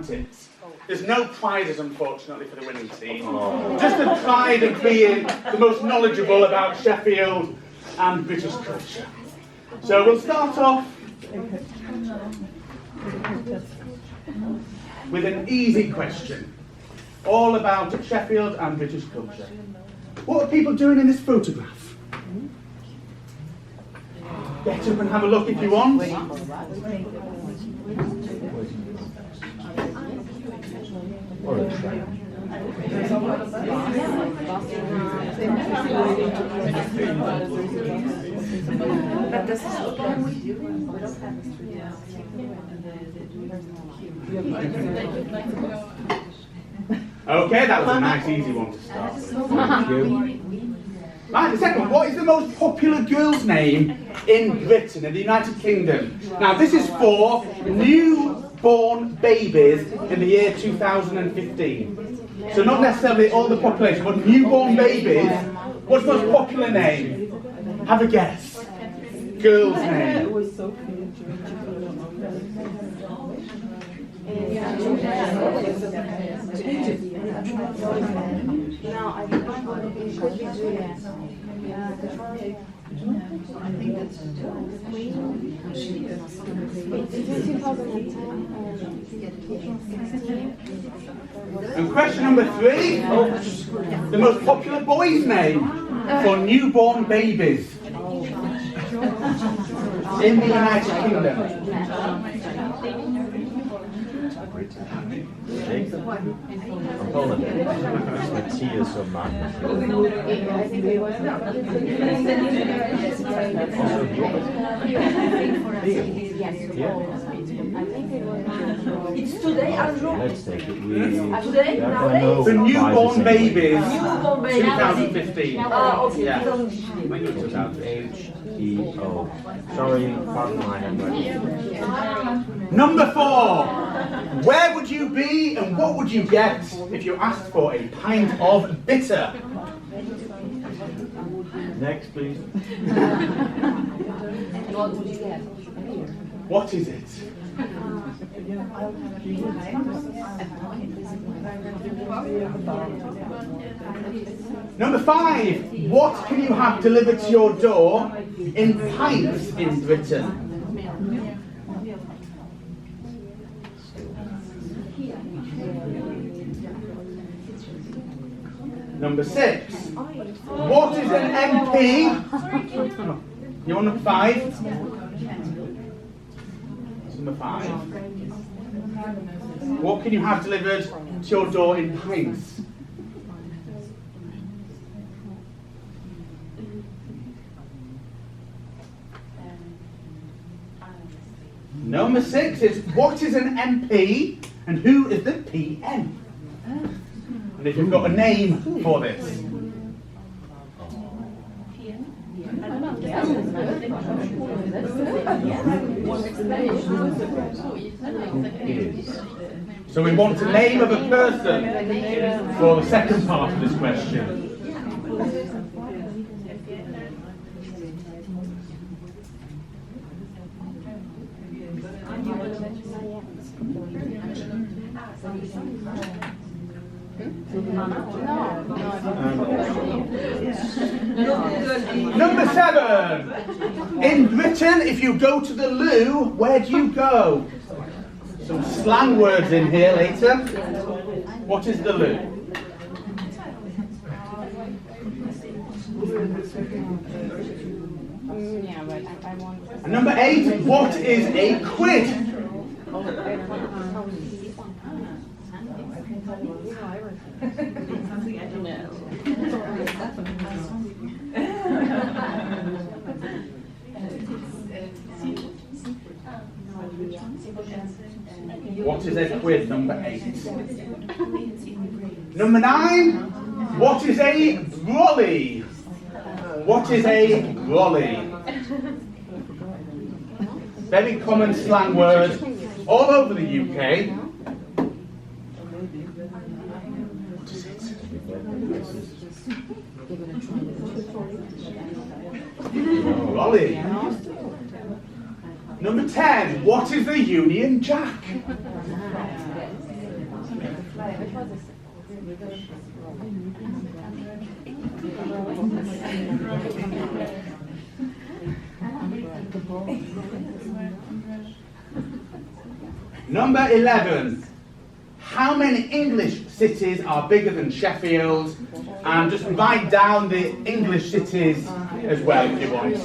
isn't it? There's no prizes, unfortunately, for the winning team. Just the pride of being the most knowledgeable about Sheffield and British culture. So we'll start off with an easy question, all about Sheffield and British culture. What are people doing in this photograph? Get up and have a look if you want. Okay, that was a nice easy one to start with. Thank you. Right, the second one. What is the most popular girl's name in Britain, in the United Kingdom? Now, this is for newborn babies in the year 2015. So not necessarily all the population, but newborn babies. What's the most popular name? Have a guess. Girl's name. No, I think it could be Julia. I think that's Queen. And question number 3, the most popular boy's name for newborn babies in the United Kingdom. From Poland. Matthias or Magnus. It's today, Andrew. Let's take it. Today? For newborn babies, 2015. Okay. Yeah. When you took out H-E-O. Sorry, pardon my handwriting. Number 4. Where would you be and what would you get if you asked for a pint of bitter? Next, please. What would you get? What is it? Number 5. What can you have delivered to your door in pints in Britain? Number 6. What is an MP? You want number 5? Number 5. What can you have delivered to your door in pints? Number 6 is what is an MP and who is the PM? And if you've got a name for this. So we want the name of a person for the second part of this question. Number 7. In Britain, if you go to the loo, where do you go? Some slang words in here later. What is the loo? And number 8. What is a quid? What is a quid? Number 8. Number 9. What is a brolly? What is a brolly? Very common slang word all over the UK. What is it? Brolly. Number 10. What is the Union Jack? Number 11. How many English cities are bigger than Sheffield? And just write down the English cities as well if you want.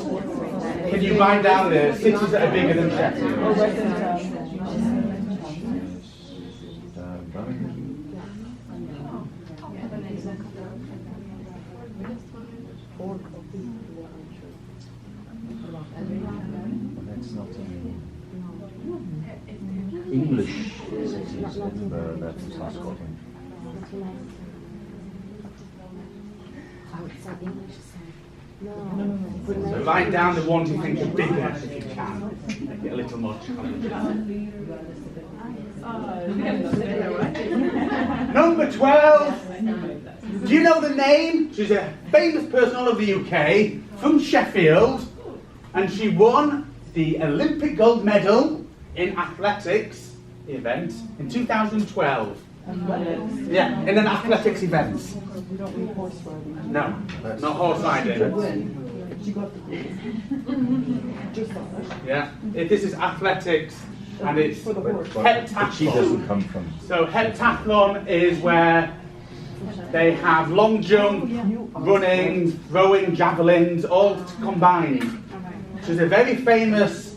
Can you write down the cities that are bigger than Sheffield? That's not English cities in that's Scotland. So write down the ones you think are bigger if you can. Make it a little more challenging. Number 12. Do you know the name? She's a famous person all over the UK, from Sheffield, and she won the Olympic gold medal in athletics event in 2012. Yeah, in an athletics event. No, not horse riding. Yeah, this is athletics, and it's heptathlon. She doesn't come from. So heptathlon is where they have long jump, running, throwing, javelins, all combined. She's a very famous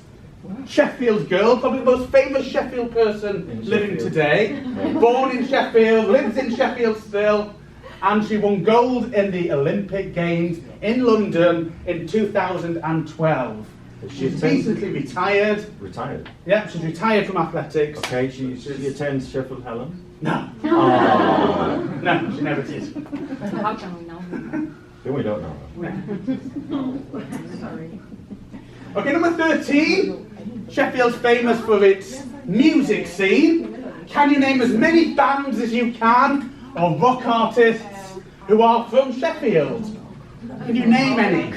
Sheffield girl, probably the most famous Sheffield person living today. Born in Sheffield, lives in Sheffield still, and she won gold in the Olympic Games in London in 2012. She's recently retired. Retired? Yeah, she's retired from athletics. Okay, she attends Sheffield Hallam? No. Oh. No, she never did. How can we know? Then we don't know. Sorry. Okay, number 13. Sheffield's famous for its music scene. Can you name as many bands as you can, or rock artists who are from Sheffield? Can you name any?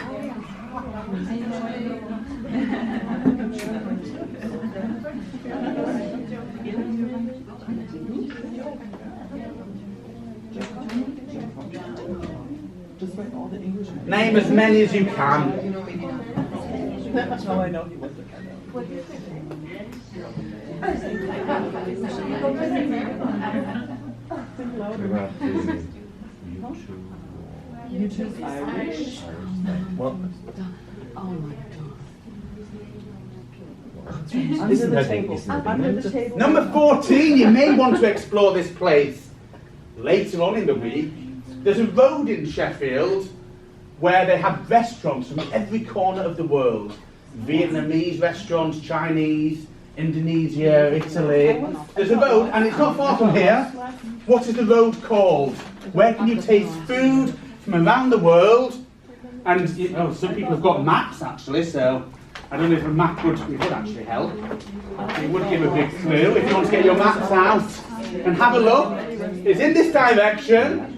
Name as many as you can. That's how I know he was the kind YouTube Irish. What? Oh my God. Under the table. Under the table. Number 14, you may want to explore this place later on in the week. There's a road in Sheffield where they have restaurants from every corner of the world. Vietnamese restaurants, Chinese, Indonesia, Italy. There's a road, and it's not far from here. What is the road called? Where can you taste food from around the world? And some people have got maps actually, so I don't know if a map would actually help. It would give a big clue if you want to get your maps out and have a look. It's in this direction.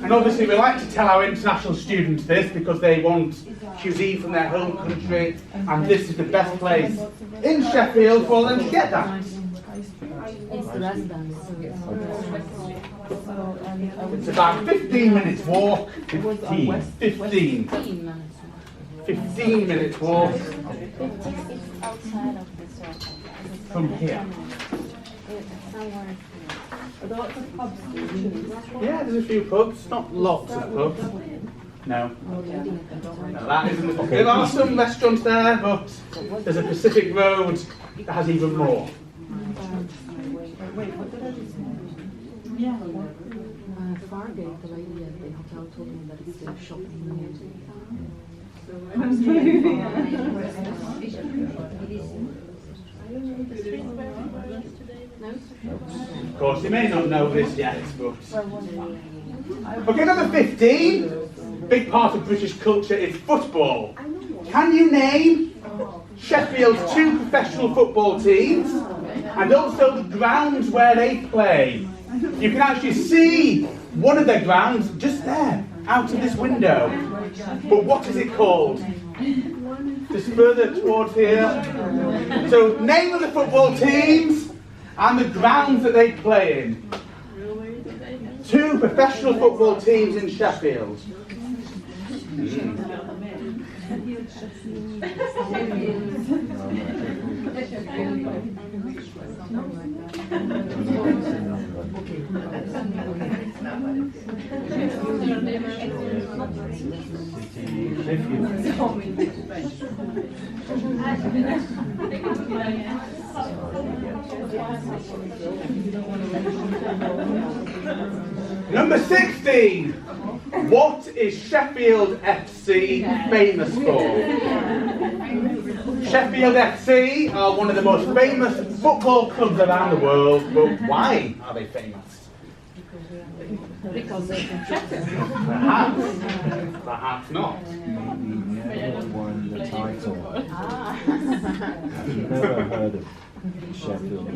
And obviously we like to tell our international students this because they want cuisine from their home country, and this is the best place in Sheffield for them to get that. It's about 15 minutes walk. 15 minutes walk from here. Yeah, there's a few pubs, not lots of pubs. No. That isn't. Okay. There are some restaurants there, but there's a Pacific Road that has even more. Wait, what did I just say? Yeah. Fargate, the lady at the hotel told me that it's a shopping mall. Of course, you may not know this yet, but... Okay, number 15. Big part of British culture is football. Can you name Sheffield's 2 professional football teams and also the grounds where they play? You can actually see one of their grounds just there, out of this window. But what is it called? Just further towards here. So, name of the football teams and the grounds that they play in. 2 professional football teams in Sheffield. Number 16. What is Sheffield FC famous for? Sheffield FC are one of the most famous football clubs around the world, but why are they famous? Because they're from Sheffield. Perhaps not. Never won the title. Never heard of Sheffield.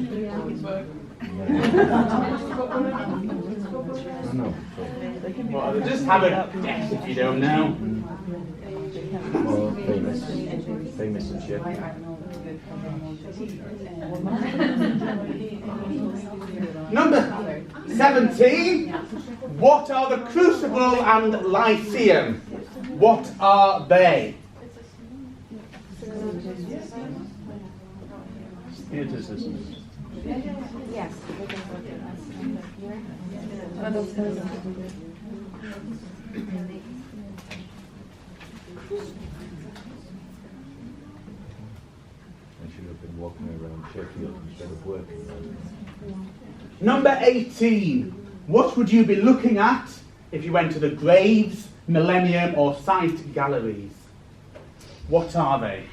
No. Well, just have a guess if you don't know. Well, famous in Sheffield. Number 17. What are the Crucible and Lyceum? What are they? Theatre systems. Yes. I should have been walking around Sheffield instead of working. Number 18. What would you be looking at if you went to the Graves, Millennium or Sight Galleries? What are they?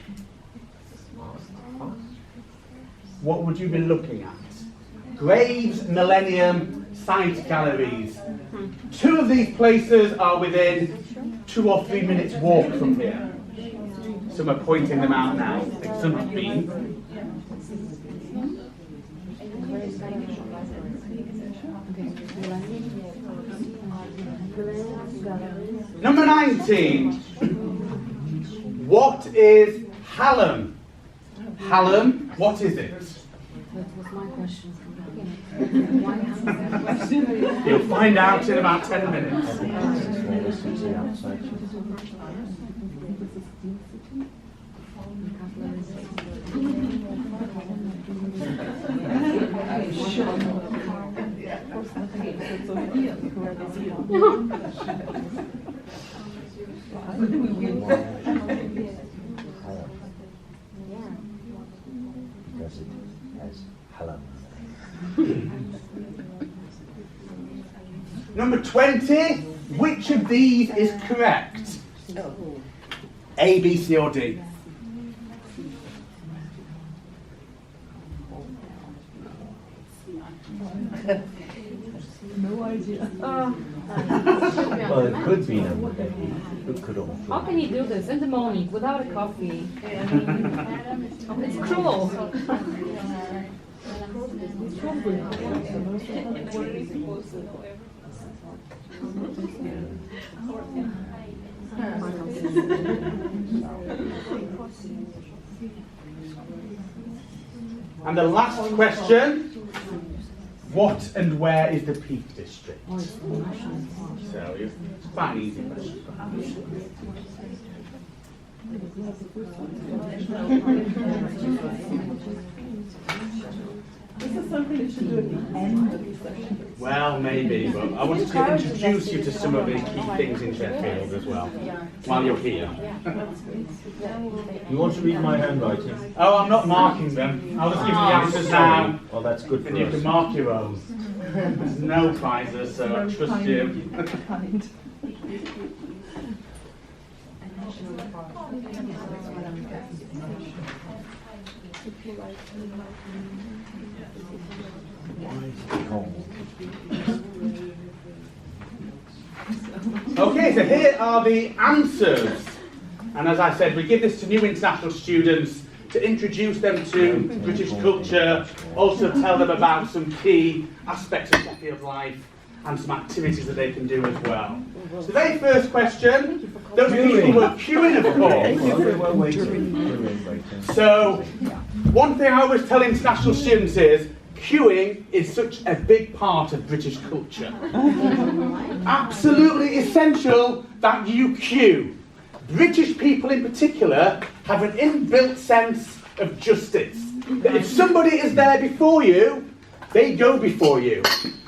What would you be looking at? Graves, Millennium, Sight Galleries. 2 of these places are within 2 or 3 minutes walk from here. Some are pointing them out now. I think some have been. Number 19. What is Hallam? Hallam, what is it? That was my question. You'll find out in about 10 minutes. Because it has Hallam. Number 20. Which of these is correct? A, B, C or D? No idea. Well, it could be number 8. It could also. How can you do this in the morning without a coffee? It's cruel. And the last question. What and where is the Peak District? So it's quite an easy question. This is something you should do at the end of the session. Well, maybe, but I wanted to introduce you to some of the key things in Sheffield as well, while you're here. You want to read my handwriting? Oh, I'm not marking them. I'll just give you the answers now, Well, that's good for and you us. can mark your own. There's no prizes, so I trust you. Kind. Okay, so here are the answers. And as I said, we give this to new international students to introduce them to British culture, also tell them about some key aspects of Sheffield life and some activities that they can do as well. So the very first question, those people were queuing, of course. Well, they were waiting. So one thing I always tell international students is, queuing is such a big part of British culture. Absolutely essential that you queue. British people in particular have an inbuilt sense of justice. That if somebody is there before you, they go before you.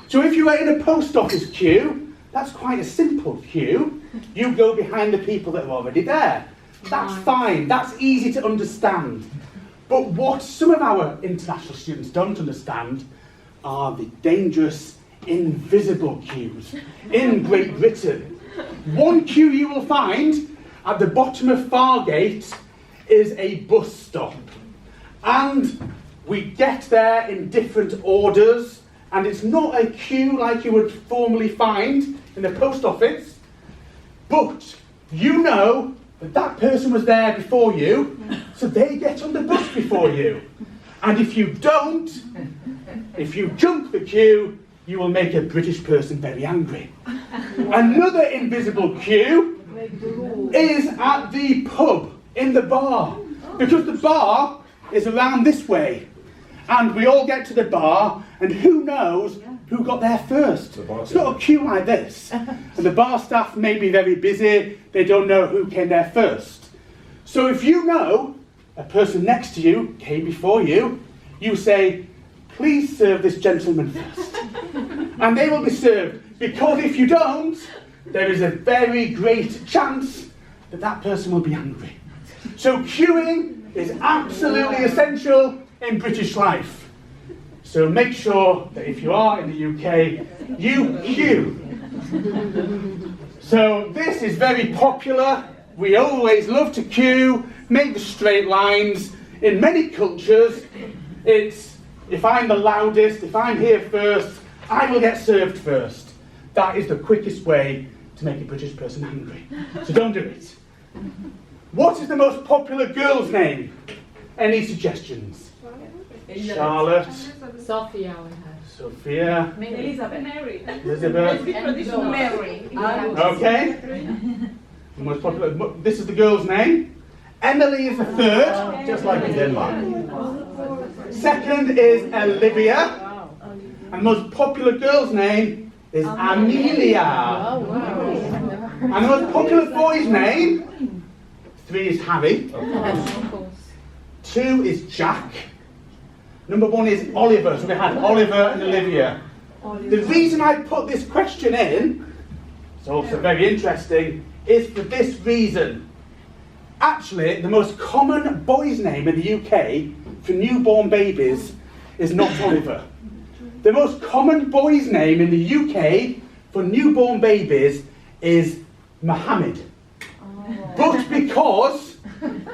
So if you are in a post office queue, that's quite a simple queue. You go behind the people that are already there. That's fine, that's easy to understand. But what some of our international students don't understand are the dangerous, invisible queues in Great Britain. One queue you will find at the bottom of Fargate is a bus stop. And we get there in different orders, and it's not a queue like you would formally find in the post office, but you know that that person was there before you, so they get on the bus before you. And if you don't, if you jump the queue, you will make a British person very angry. Another invisible queue is at the pub, in the bar, because the bar is around this way. And we all get to the bar, and who knows who got there first? It's not a queue like this. And the bar staff may be very busy, they don't know who came there first. So if you know a person next to you came before you, you say, please serve this gentleman first. And they will be served, because if you don't, there is a very great chance that that person will be angry. So queuing is absolutely essential in British life. So make sure that if you are in the UK, you queue. So this is very popular. We always love to queue, make the straight lines. In many cultures, it's if I'm the loudest, if I'm here first, I will get served first. That is the quickest way to make a British person angry. So don't do it. What is the most popular girl's name? Any suggestions? Charlotte. Sophia we have. Sophia. Elizabeth. Mary. Elizabeth. Mary. Okay. The most popular. This is the girl's name. Emily is the third, just like in Denmark. Second is Olivia. And the most popular girl's name is Amelia. And the most popular boy's name, 3 is Harry. 2 is Jack. Number 1 is Oliver. So we had Oliver and Olivia. The reason I put this question in, it's also very interesting, is for this reason. Actually, the most common boy's name in the UK for newborn babies is not Oliver. The most common boy's name in the UK for newborn babies is Mohammed. But because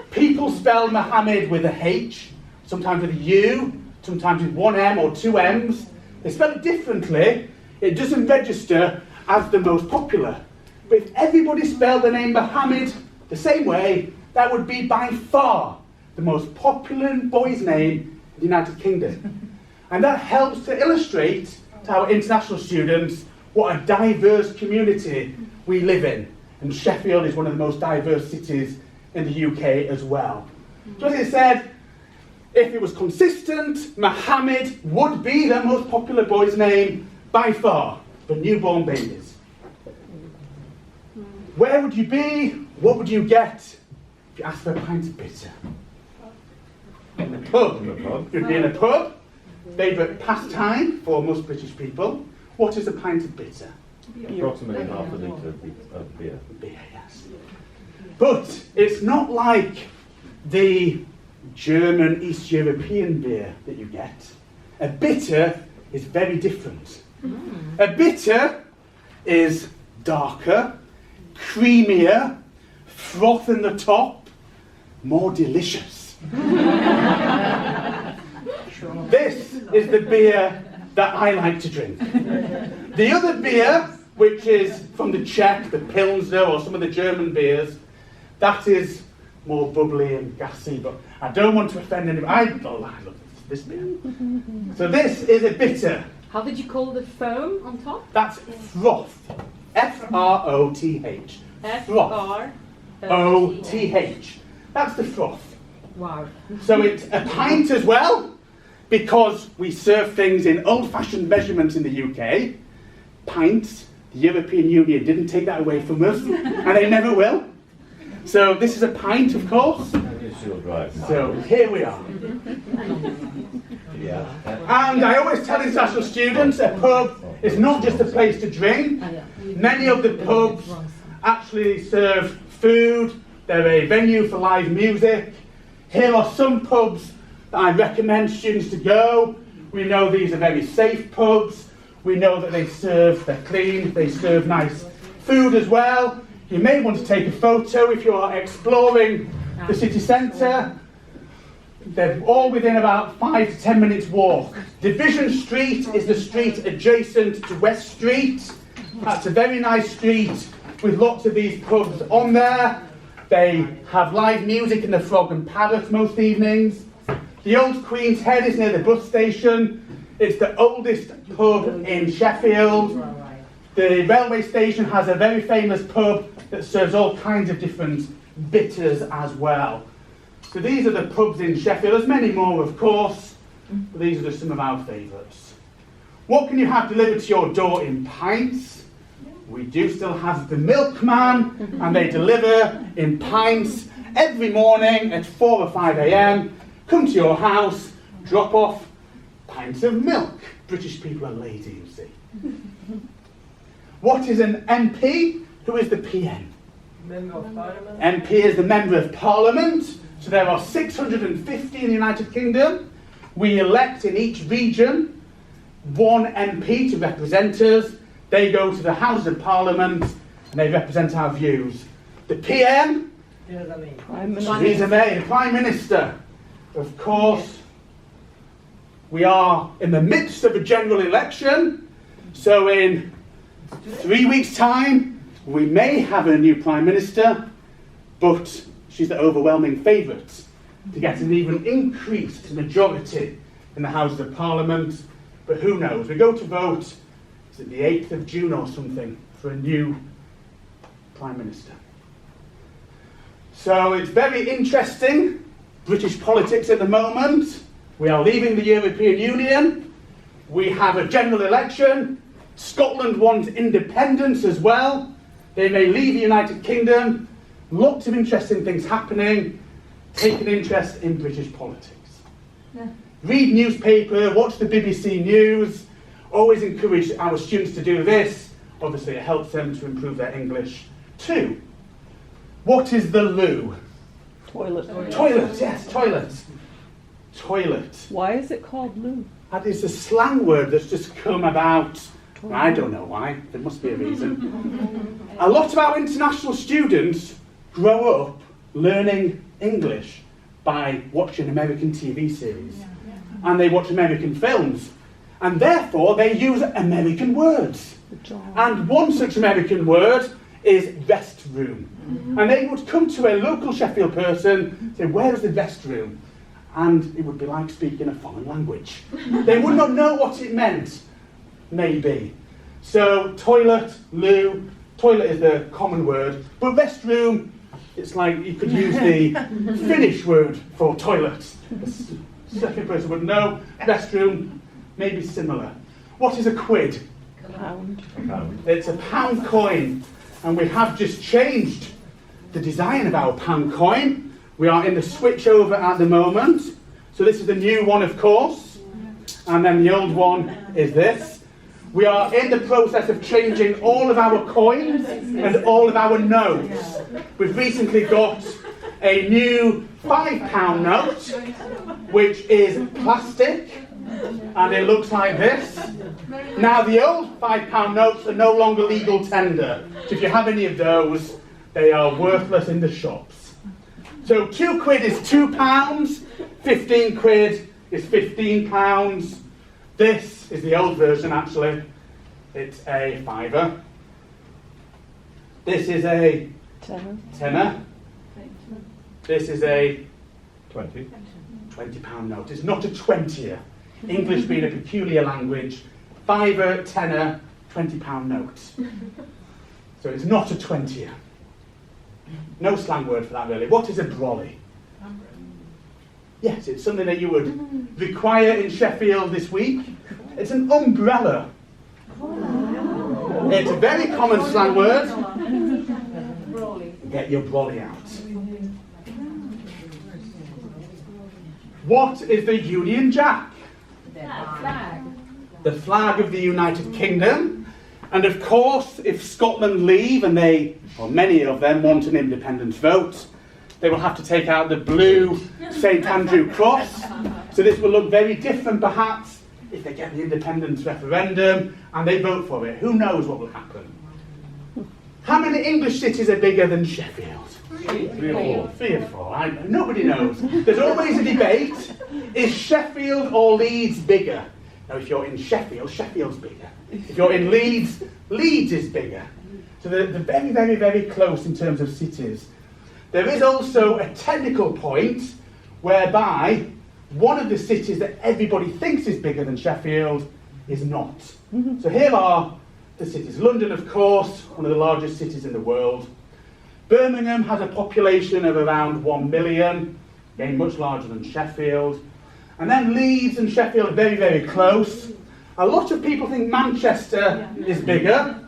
people spell Mohammed with a H, sometimes with a U, sometimes with 1 M or 2 M's, they spell it differently, it doesn't register as the most popular. But if everybody spelled the name Mohammed the same way, that would be by far the most popular boy's name in the United Kingdom. And that helps to illustrate to our international students what a diverse community we live in. And Sheffield is one of the most diverse cities in the UK as well. So as it said, if it was consistent, Mohammed would be the most popular boy's name by far for newborn babies. Where would you be? What would you get if you asked for a pint of bitter? In a pub. You'd be in a pub. Favourite pastime for most British people. What is a pint of bitter? Approximately half a litre of beer. Beer, yes. But it's not like the German East European beer that you get. A bitter is very different. A bitter is darker, creamier, froth in the top, more delicious. This is the beer that I like to drink. The other beer, which is from the Czech, the Pilsner, or some of the German beers, that is more bubbly and gassy, but I don't want to offend anyone. I love this beer. So this is a bitter. How did you call the foam on top? That's froth. F-R-O-T-H. Froth. O-T-H. That's the froth. Wow. So it's a pint as well. because we serve things in old-fashioned measurements in the UK. Pints, the European Union didn't take that away from us, and they never will. So this is a pint, of course. So here we are. Yeah. And I always tell international students, a pub is not just a place to drink. Many of the pubs actually serve food. They're a venue for live music. Here are some pubs that I recommend students to go. We know these are very safe pubs. We know that they're clean, they serve nice food as well. You may want to take a photo if you are exploring the city centre. They're all within about 5 to 10 minutes walk. Division Street is the street adjacent to West Street. That's a very nice street with lots of these pubs on there. They have live music in the Frog and Parrot most evenings. The Old Queen's Head is near the bus station. It's the oldest pub in Sheffield. The railway station has a very famous pub that serves all kinds of different bitters as well. So these are the pubs in Sheffield. There's many more, of course, but these are just some of our favourites. What can you have delivered to your door in pints? We do still have the milkman, and they deliver in pints every morning at 4 or 5 a.m. Come to your house, drop off pints of milk. British people are lazy, you see. What is an MP? Who is the PM? Member of Parliament. MP is the Member of Parliament. So there are 650 in the United Kingdom. We elect in each region one MP to represent us. They go to the House of Parliament and they represent our views. The PM? Theresa May, the Prime Minister. Of course, we are in the midst of a general election. So in 3 weeks' time, we may have a new Prime Minister, but she's the overwhelming favourite to get an even increased majority in the Houses of Parliament. But who knows? We go to vote, is it the 8th of June or something, for a new Prime Minister. So it's very interesting, British politics at the moment. We are leaving the European Union. We have a general election. Scotland wants independence as well. They may leave the United Kingdom. Lots of interesting things happening. Take an interest in British politics. Yeah. Read newspaper, watch the BBC News. Always encourage our students to do this. Obviously, it helps them to improve their English too. What is the loo? Toilet. Toilet, yes, toilet. Toilet. Why is it called loo? That is a slang word that's just come about. I don't know why. There must be a reason. A lot of our international students grow up learning English by watching American TV series. And they watch American films. And therefore, they use American words. And one such American word is restroom. And they would come to a local Sheffield person and say, where is the restroom? And it would be like speaking a foreign language. They would not know what it meant, maybe. So toilet, loo, toilet is the common word, but restroom, it's like you could use the Finnish word for toilet. The second person would know. Restroom, maybe similar. What is a quid? Pound. It's a pound coin, and we have just changed the design of our pound coin. We are in the switch over at the moment. So this is the new one, of course, and then the old one is this. We are in the process of changing all of our coins and all of our notes. We've recently got a new £5 note, which is plastic, and it looks like this. Now, the old £5 notes are no longer legal tender. So if you have any of those, they are worthless in the shops. So 2 quid is £2, 15 quid is £15. This is the old version, actually. It's a fiver. This is a tenner. This is a £20 note. It's not a 20er. English being a peculiar language. Fiver, tenner, £20 note. So it's not a 20er. No slang word for that, really. What is a brolly? Yes, it's something that you would require in Sheffield this week. It's an umbrella. It's a very common slang word. Rowley. Get your brolly out. What is the Union Jack? Flag. The flag of the United Kingdom. And of course, if Scotland leave and they, or many of them, want an independence vote, they will have to take out the blue St Andrew cross. So this will look very different perhaps if they get the independence referendum and they vote for it. Who knows what will happen? How many English cities are bigger than Sheffield? 3 or 4. 3 or 4. I know. Nobody knows. There's always a debate. Is Sheffield or Leeds bigger? Now, if you're in Sheffield, Sheffield's bigger. If you're in Leeds, Leeds is bigger. So they're very, very, very close in terms of cities. There is also a technical point whereby one of the cities that everybody thinks is bigger than Sheffield is not. So here are the cities. London, of course, one of the largest cities in the world. Birmingham has a population of around 1 million, again much larger than Sheffield. And then Leeds and Sheffield are very, very close. A lot of people think Manchester is bigger,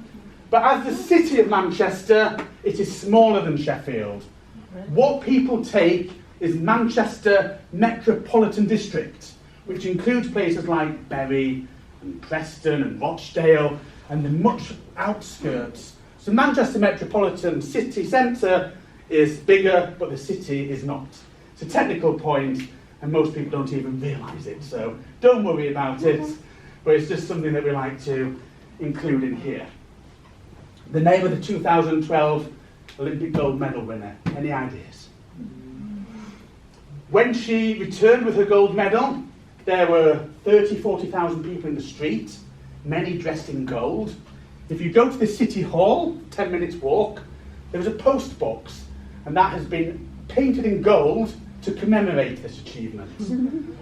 but as the city of Manchester, it is smaller than Sheffield. What people take is Manchester Metropolitan District, which includes places like Bury and Preston and Rochdale and the much outskirts. So Manchester Metropolitan City Centre is bigger, but the city is not. It's a technical point, and most people don't even realise it, so don't worry about it, but it's just something that we like to include in here. The name of the 2012 Olympic gold medal winner, any ideas? When she returned with her gold medal, there were 40,000 people in the street, many dressed in gold. If you go to the City Hall, 10 minutes walk, there is a post box, and that has been painted in gold to commemorate this achievement.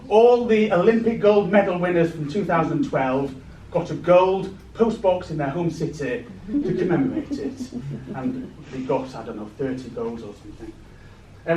All the Olympic gold medal winners from 2012 got a gold post box in their home city to commemorate it. And they got, I don't know, 30 golds or something.